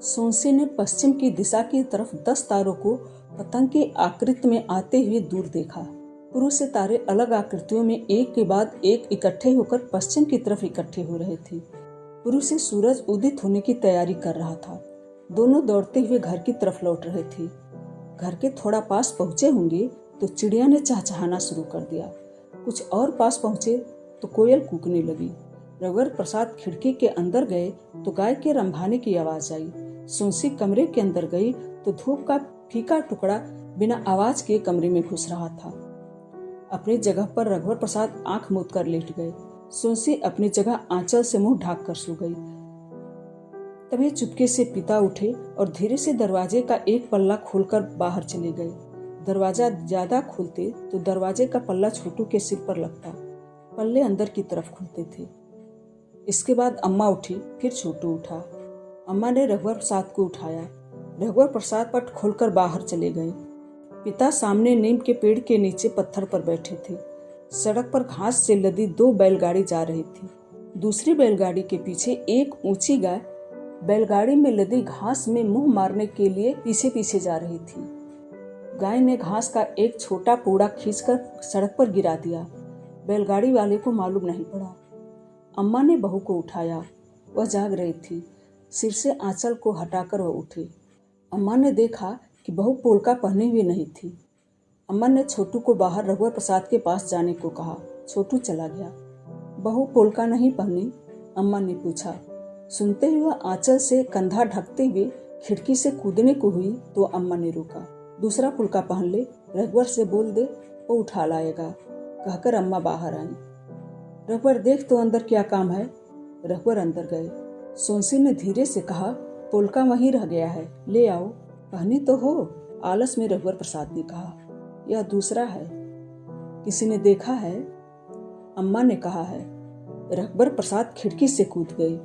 सोनसी ने पश्चिम की दिशा की तरफ 10 तारों को पतंग की आकृति में आते हुए दूर देखा। पुरुष से तारे अलग आकृतियों में एक के बाद एक इकट्ठे होकर पश्चिम की तरफ इकट्ठे हो रहे थे। पुरुष से सूरज उदित होने की तैयारी कर रहा था। दोनों दौड़ते हुए घर की तरफ लौट रहे थे। घर के थोड़ा पास पहुंचे होंगे तो चिड़िया ने चहचहाना शुरू कर दिया। कुछ और पास पहुंचे तो कोयल कूकने लगी। रघुवर प्रसाद खिड़की के अंदर गए तो गाय के रंभाने की आवाज आई। सोनसी कमरे के अंदर गई तो धूप का फीका टुकड़ा बिना आवाज के कमरे में घुस रहा था। अपनी जगह पर रघुवर प्रसाद आंख मूंद कर लेट गए। सोनसी अपनी जगह आंचल से मुंह ढाक कर सो गई। तभी चुपके से पिता उठे और धीरे से दरवाजे का एक पल्ला खोलकर बाहर चले गए। दरवाजा ज्यादा खोलते तो दरवाजे का पल्ला छोटू के सिर पर लगता। पल्ले अंदर की तरफ खुलते थे। इसके बाद अम्मा उठी, फिर छोटू उठा। अम्मा ने रघुवर प्रसाद को उठाया। रघुवर प्रसाद पट खोलकर बाहर चले गए। पिता सामने नीम के पेड़ के नीचे पत्थर पर बैठे थे। सड़क पर घास से लदी 2 बैलगाड़ी जा रही थी। दूसरी बैलगाड़ी के पीछे एक ऊंची गाय बैलगाड़ी में लदी घास में मुंह मारने के लिए पीछे पीछे जा रही थी। गाय ने घास का एक छोटा पूड़ा खींचकर सड़क पर गिरा दिया। बैलगाड़ी वाले को मालूम नहीं पड़ा। अम्मा ने बहू को उठाया। वह जाग रही थी। सिर से आंचल को हटाकर वह उठी। अम्मा ने देखा कि बहू पोलका पहने हुए नहीं थी। अम्मा ने छोटू को बाहर रघुवर प्रसाद के पास जाने को कहा। छोटू चला गया। बहू पोलका नहीं पहनी? अम्मा ने पूछा। सुनते हुए आंचल से कंधा ढकते हुए खिड़की से कूदने को हुई तो अम्मा ने रोका। दूसरा पुलका पहन ले, रघुवर से बोल दे, वो उठा लाएगा, कहकर अम्मा बाहर आई। रघुवर देख तो अंदर क्या काम है। रघुवर अंदर गए। सोनसी ने धीरे से कहा, पोलका वहीं रह गया है, ले आओ। पहनी तो हो, आलस में रघुवर प्रसाद ने कहा। यह दूसरा है। किसी ने देखा है? अम्मा ने कहा है। रघुवर प्रसाद खिड़की से कूद गई।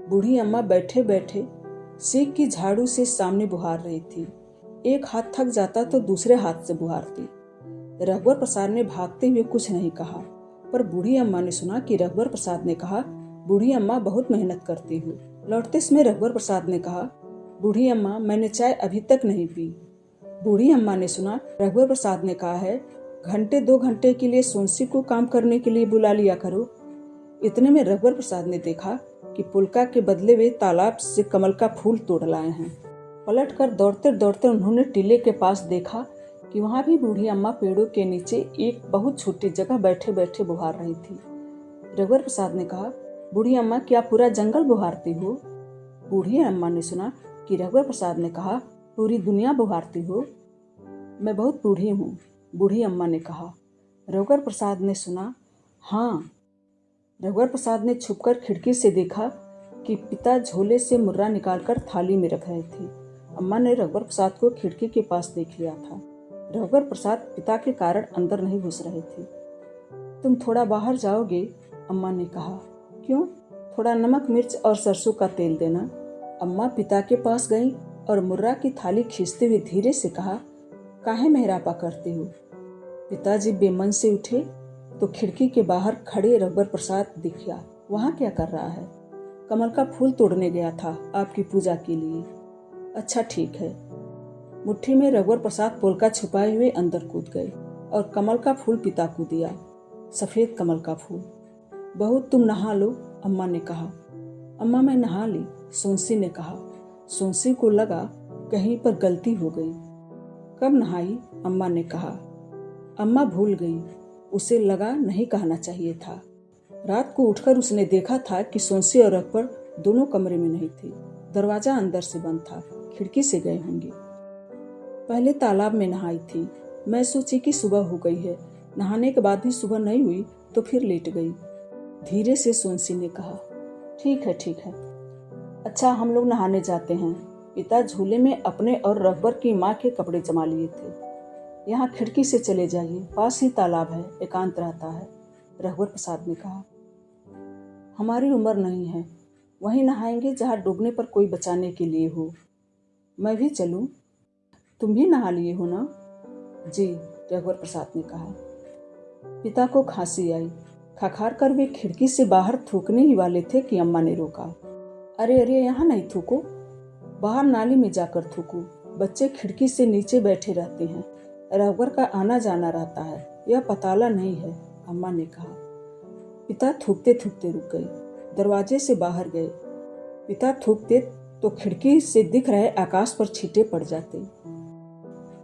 बूढ़ी अम्मा बैठे बैठे सीख की झाड़ू से सामने बुहार रही थी। एक हाथ थक जाता तो दूसरे हाथ से बुहारती। रघुवर प्रसाद ने भागते हुए कुछ नहीं कहा, पर बूढ़ी अम्मा ने सुना कि रघुवर प्रसाद ने कहा, बूढ़ी अम्मा बहुत मेहनत करती हो। लौटते समय रघुवर प्रसाद ने कहा, बूढ़ी अम्मा मैंने चाय अभी तक नहीं पी। बूढ़ी अम्मा ने सुना रघुवर प्रसाद ने कहा है, घंटे 2 घंटे के लिए सोनसी को काम करने के लिए बुला लिया करो। इतने में रघुवर प्रसाद ने देखा कि पुलका के बदले वे तालाब से कमल का फूल तोड़ लाए हैं। पलटकर दौड़ते दौड़ते उन्होंने टीले के पास देखा कि वहां भी बूढ़ी अम्मा पेड़ों के नीचे एक बहुत छोटी जगह बैठे बैठे बुहार रही थी। रघुवर प्रसाद ने कहा, बूढ़ी अम्मा क्या पूरा जंगल बुहारती हो? बूढ़ी अम्मा ने सुना कि रघुवर प्रसाद ने कहा, पूरी दुनिया बुहारती हो? मैं बहुत बूढ़ी हूँ, बूढ़ी अम्मा ने कहा। रघुवर प्रसाद ने सुना, हाँ। रघुवर प्रसाद ने छुपकर खिड़की से देखा कि पिता झोले से मुर्रा निकालकर थाली में रख रहे थे। अम्मा ने रघुवर प्रसाद को खिड़की के पास देख लिया था। रघुवर प्रसाद पिता के कारण अंदर नहीं घुस रहे थे। तुम थोड़ा बाहर जाओगे? अम्मा ने कहा। क्यों? थोड़ा नमक मिर्च और सरसों का तेल देना। अम्मा पिता के पास गई और मुर्रा की थाली खींचते हुए धीरे से कहा, काहे मेहरापा करते हो? पिताजी बेमन से उठे तो खिड़की के बाहर खड़े रघुवर प्रसाद दिख गया। वहाँ क्या कर रहा है? कमल का फूल तोड़ने गया था आपकी पूजा के लिए। अच्छा ठीक है। मुट्ठी में रघुवर प्रसाद पोलका छुपाए हुए अंदर कूद गए और कमल का फूल पिता को दिया, सफेद कमल का फूल। बहू तुम नहा लो, अम्मा ने कहा। अम्मा मैं नहा ली, सोनसी ने कहा। सोनसी को लगा कहीं पर गलती हो गई। कब नहाई? अम्मा ने कहा। अम्मा भूल गई। उसे लगा नहीं कहना चाहिए था। रात को उठकर उसने देखा था कि सोनसी और रघुवर दोनों कमरे में नहीं थे। दरवाजा अंदर से बंद था। खिड़की से गए होंगे। पहले तालाब में नहाई थी। मैं सोची कि सुबह हो गई है। नहाने के बाद भी सुबह नहीं हुई तो फिर लेट गई। धीरे से सोनसी ने कहा। ठीक है ठीक है। अच्छा हम लोग नहाने जाते हैं। पिता झूले में अपने और रघुवर की माँ के कपड़े जमा लिए थे। यहाँ खिड़की से चले जाइए, पास ही तालाब है, एकांत रहता है, रघुवर प्रसाद ने कहा। हमारी उम्र नहीं है, वहीं नहाएंगे जहाँ डूबने पर कोई बचाने के लिए हो। मैं भी चलूं? तुम भी नहा लिए हो ना? जी, रघुवर प्रसाद ने कहा। पिता को खांसी आई। खखार कर वे खिड़की से बाहर थूकने ही वाले थे कि अम्मा ने रोका। अरे अरे यहाँ नहीं थूको। बाहर नाली में जाकर थूकूं। बच्चे खिड़की से नीचे बैठे रहते हैं। रघुवर का आना जाना रहता है, यह पताला नहीं है, अम्मा ने कहा। पिता थूकते थूकते रुक गए, दरवाजे से बाहर गए। पिता थूकते तो खिड़की से दिख रहे आकाश पर छींटे पड़ जाते।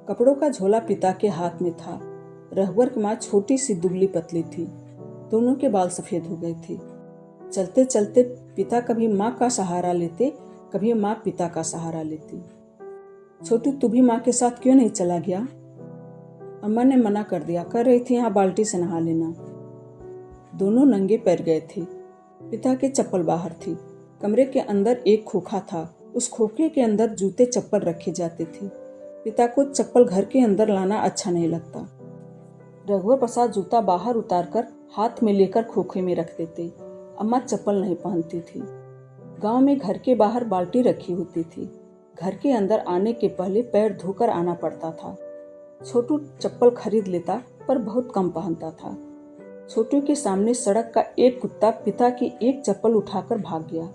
कपड़ों का झोला पिता के हाथ में था। रघुवर की माँ छोटी सी दुबली पतली थी, दोनों के बाल सफेद हो गए थे। चलते चलते पिता कभी माँ का सहारा लेते, कभी माँ पिता का सहारा लेती। छोटू, तू भी माँ के साथ क्यों नहीं चला गया? अम्मा ने मना कर दिया, कह रही थी यहाँ बाल्टी से नहा लेना। दोनों नंगे पैर गए थे। पिता की चप्पल बाहर थी। कमरे के अंदर एक खोखा था, उस खोखे के अंदर जूते चप्पल रखे जाते थे। पिता को चप्पल घर के अंदर लाना अच्छा नहीं लगता। रघुवर प्रसाद जूता बाहर उतारकर हाथ में लेकर खोखे में रख देते। अम्मा चप्पल नहीं पहनती थी। गांव में घर के बाहर बाल्टी रखी होती थी। घर के अंदर आने के पहले पैर धोकर आना पड़ता था। छोटू चप्पल खरीद लेता, पर बहुत कम पहनता था। छोटू के सामने सड़क का एक कुत्ता पिता की एक चप्पल उठाकर भाग गया।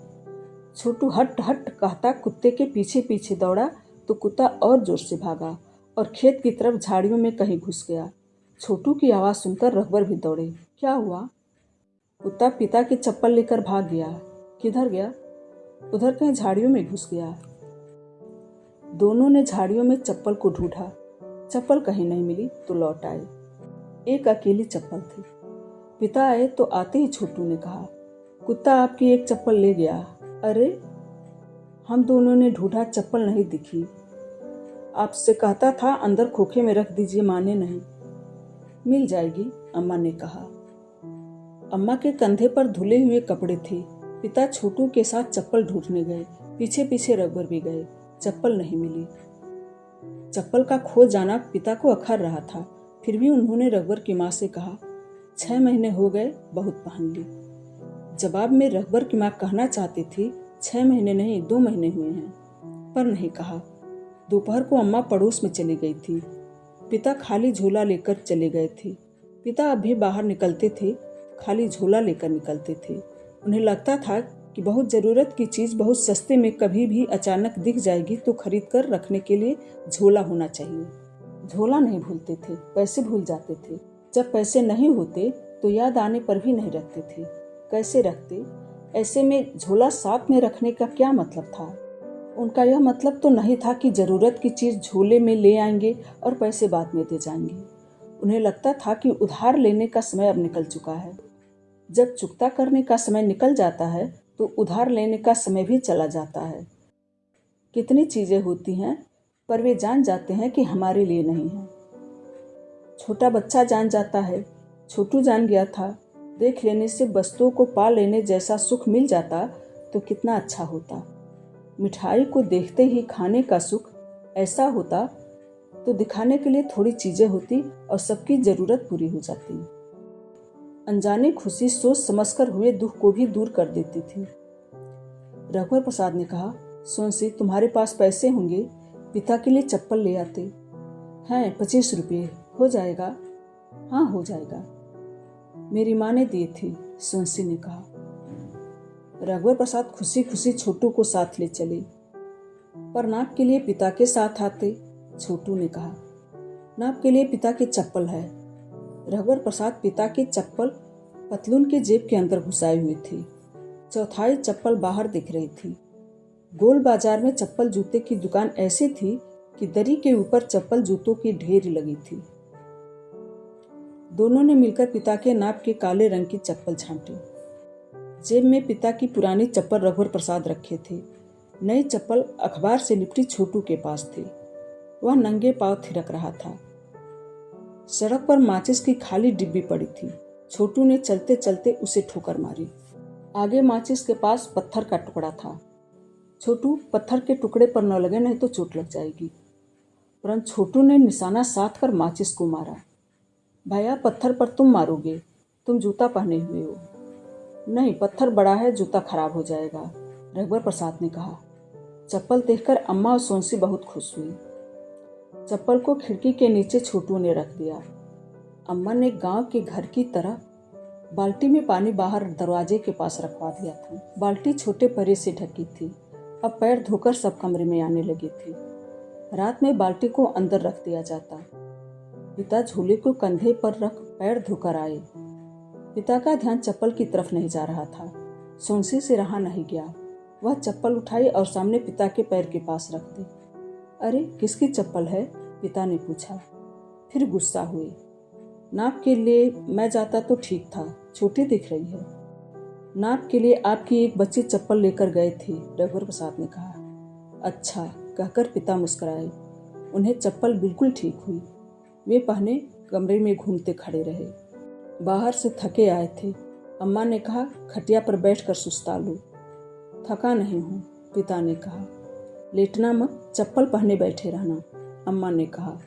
छोटू हट हट कहता कुत्ते के पीछे पीछे दौड़ा तो कुत्ता और जोर से भागा और खेत की तरफ झाड़ियों में कहीं घुस गया। छोटू की आवाज़ सुनकर रघुवर भी दौड़े। क्या हुआ? कुत्ता पिता की चप्पल लेकर भाग गया। किधर गया? उधर कहीं झाड़ियों में घुस गया। दोनों ने झाड़ियों में चप्पल को ढूंढा, चप्पल कहीं नहीं मिली तो लौट आए। एक अकेली चप्पल थी। पिता आए तो आते ही छोटू ने कहा, कुत्ता आपकी एक चप्पल ले गया। अरे, हम दोनों ने ढूंढा, चप्पल नहीं दिखी। आपसे कहता था अंदर खोखे में रख दीजिए, माने नहीं। मिल जाएगी, अम्मा ने कहा। अम्मा के कंधे पर धुले हुए कपड़े थे। पिता छोटू के साथ चप्पल ढूंढने गए। पीछे पीछे रघुवर भी गए। चप्पल नहीं मिली। चप्पल का खो जाना पिता को अखर रहा था। फिर भी उन्होंने रघुवर की माँ से कहा, 6 महीने हो गए, बहुत पहन ली। जवाब में रघुवर की माँ कहना चाहती थी, 6 महीने नहीं, 2 महीने हुए हैं, पर नहीं कहा। दोपहर को अम्मा पड़ोस में चली गई थी। पिता खाली झोला लेकर चले गए थे। पिता अभी बाहर निकलते थे, खाली झोला लेकर निकलते थे। उन्हें लगता था कि बहुत ज़रूरत की चीज़ बहुत सस्ते में कभी भी अचानक दिख जाएगी तो खरीद कर रखने के लिए झोला होना चाहिए। झोला नहीं भूलते थे, पैसे भूल जाते थे। जब पैसे नहीं होते तो याद आने पर भी नहीं रखते थे। कैसे रखते? ऐसे में झोला साथ में रखने का क्या मतलब था? उनका यह मतलब तो नहीं था कि ज़रूरत की चीज़ झोले में ले आएंगे और पैसे बाद में दे जाएंगे। उन्हें लगता था कि उधार लेने का समय अब निकल चुका है। जब चुकता करने का समय निकल जाता है तो उधार लेने का समय भी चला जाता है। कितनी चीज़ें होती हैं, पर वे जान जाते हैं कि हमारे लिए नहीं है। छोटा बच्चा जान जाता है। छोटू जान गया था। देख लेने से वस्तुओं को पा लेने जैसा सुख मिल जाता तो कितना अच्छा होता। मिठाई को देखते ही खाने का सुख ऐसा होता तो दिखाने के लिए थोड़ी चीज़ें होती और सबकी ज़रूरत पूरी हो जाती। अनजानी खुशी सोच समझकर हुए दुख को भी दूर कर देती थी। रघुवर प्रसाद ने कहा, सोनसी, तुम्हारे पास पैसे होंगे, पिता के लिए चप्पल ले आते। हैं 25 रुपये, हो जाएगा? हाँ, हो जाएगा। मेरी माँ ने दिए थे, सोनसी ने कहा। रघुवर प्रसाद खुशी खुशी छोटू को साथ ले चले। पर नाप के लिए पिता के साथ आते, छोटू ने कहा। नाप के लिए पिता की चप्पल है। रघुवर प्रसाद पिता की चप्पल पतलून के जेब के अंदर घुसाए हुए थे। चौथाई चप्पल बाहर दिख रही थी। गोल बाजार में चप्पल जूते की दुकान ऐसी थी कि दरी के ऊपर चप्पल जूतों की ढेर लगी थी। दोनों ने मिलकर पिता के नाप के काले रंग की चप्पल छांटी। जेब में पिता की पुरानी चप्पल रघुवर प्रसाद रखे थे। नई चप्पल अखबार से लिपटी छोटू के पास थी। वह नंगे पांव थिरक रहा था। सड़क पर माचिस की खाली डिब्बी पड़ी थी। छोटू ने चलते चलते उसे ठोकर मारी। आगे माचिस के पास पत्थर का टुकड़ा था। छोटू, पत्थर के टुकड़े पर न लगे, नहीं तो चोट लग जाएगी। परंतु छोटू ने निशाना साध कर माचिस को मारा। भैया, पत्थर पर तुम मारोगे, तुम जूता पहने हुए हो। नहीं, पत्थर बड़ा है, जूता खराब हो जाएगा, रघुवर प्रसाद ने कहा। चप्पल देखकर अम्मा और सोनसी बहुत खुश हुई। चप्पल को खिड़की के नीचे छोटू ने रख दिया। अम्मा ने गांव के घर की तरह बाल्टी में पानी बाहर दरवाजे के पास रखवा दिया था। बाल्टी छोटे परे से ढकी थी। अब पैर धोकर सब कमरे में आने लगे थे। रात में बाल्टी को अंदर रख दिया जाता। पिता झोले को कंधे पर रख पैर धोकर आए। पिता का ध्यान चप्पल की तरफ नहीं जा रहा था। सोनसी से रहा नहीं गया। वह चप्पल उठाई और सामने पिता के पैर के पास रख दी। अरे किसकी चप्पल है? पिता ने पूछा। फिर गुस्सा हुए। नाप के लिए मैं जाता तो ठीक था, छोटी दिख रही है। नाप के लिए आपकी एक बच्ची चप्पल लेकर गए थे, रघुवर प्रसाद ने कहा। अच्छा, कहकर पिता मुस्कुराए। उन्हें चप्पल बिल्कुल ठीक हुई। वे पहने कमरे में घूमते खड़े रहे। बाहर से थके आए थे। अम्मा ने कहा, खटिया पर बैठकर सुस्ता लो। थका नहीं हूँ, पिता ने कहा। लेटना मत, चप्पल पहने बैठे रहना, अम्मा ने कहा।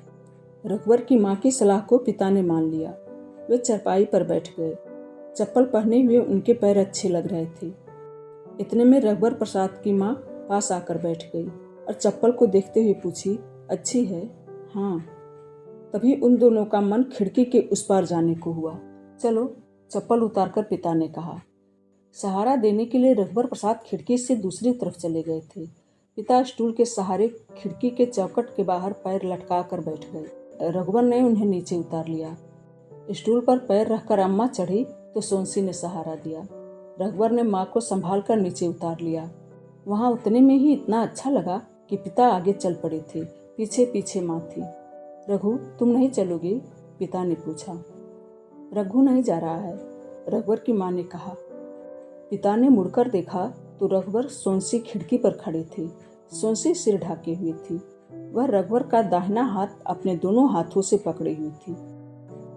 रघुवर की माँ की सलाह को पिता ने मान लिया। वे चारपाई पर बैठ गए। चप्पल पहने हुए उनके पैर अच्छे लग रहे थे। इतने में रघुवर प्रसाद की माँ पास आकर बैठ गई और चप्पल को देखते हुए पूछी, अच्छी है? हाँ। तभी उन दोनों का मन खिड़की के उस पार जाने को हुआ। चलो, चप्पल उतारकर पिता ने कहा। सहारा देने के लिए रघुवर प्रसाद खिड़की से दूसरी तरफ चले गए थे। पिता स्टूल के सहारे खिड़की के चौखट के बाहर पैर लटका कर बैठ गए। रघुवर ने उन्हें नीचे उतार लिया। स्टूल पर पैर रखकर अम्मा चढ़ी तो सोनसी ने सहारा दिया। रघुवर ने माँ को संभाल कर नीचे उतार लिया। वहाँ उतने में ही इतना अच्छा लगा कि पिता आगे चल पड़े थे। पीछे पीछे माँ थी। रघु, तुम नहीं चलोगे? पिता ने पूछा। रघु नहीं जा रहा है, रघुवर की माँ ने कहा। पिता ने मुड़कर देखा तो रघुवर सोनसी खिड़की पर खड़े थे। सोनसी सिर ढाके हुई थी। वह रघुवर का दाहिना हाथ अपने दोनों हाथों से पकड़े हुई थी।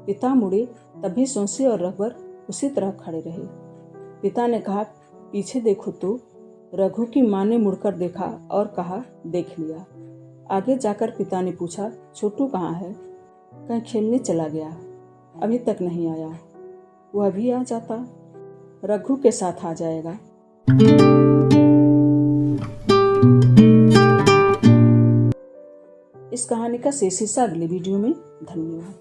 पिता मुड़े तभी सोनसी और रघुवर उसी तरह खड़े रहे। पिता ने कहा, पीछे देखो तो। रघु की माँ ने मुड़कर देखा और कहा, देख लिया। आगे जाकर पिता ने पूछा, छोटू कहाँ है? कहीं खेलने चला गया, अभी तक नहीं आया। वह अभी आ जाता, रघु के साथ आ जाएगा। इस कहानी का शेष हिस्सा अगले वीडियो में। धन्यवाद।